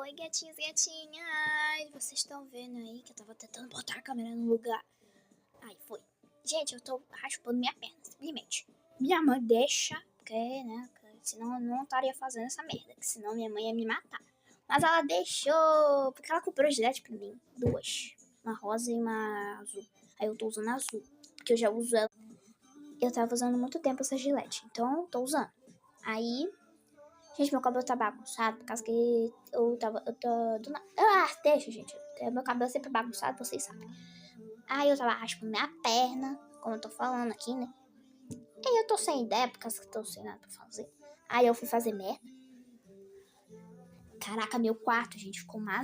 Oi, gatinhos e gatinhas! Vocês estão vendo aí que eu tava tentando botar a câmera no lugar. Aí foi. Gente, eu tô raspando minha perna, simplesmente. Minha mãe deixa, porque, né? Senão eu não estaria fazendo essa merda, que senão minha mãe ia me matar. Mas ela deixou, porque ela comprou gilete pra mim. Duas. Uma rosa e uma azul. Aí eu tô usando a azul, porque eu já uso ela. Eu tava usando há muito tempo essa gilete, então eu tô usando. Aí... Gente, meu cabelo tá bagunçado por causa que eu tô do nada. Deixa, gente. Meu cabelo é sempre bagunçado, vocês sabem. Aí eu tava raspando minha perna, como eu tô falando aqui, né? Aí eu tô sem ideia, por causa que eu tô sem nada pra fazer. Aí eu fui fazer merda. Caraca, meu quarto, gente, ficou uma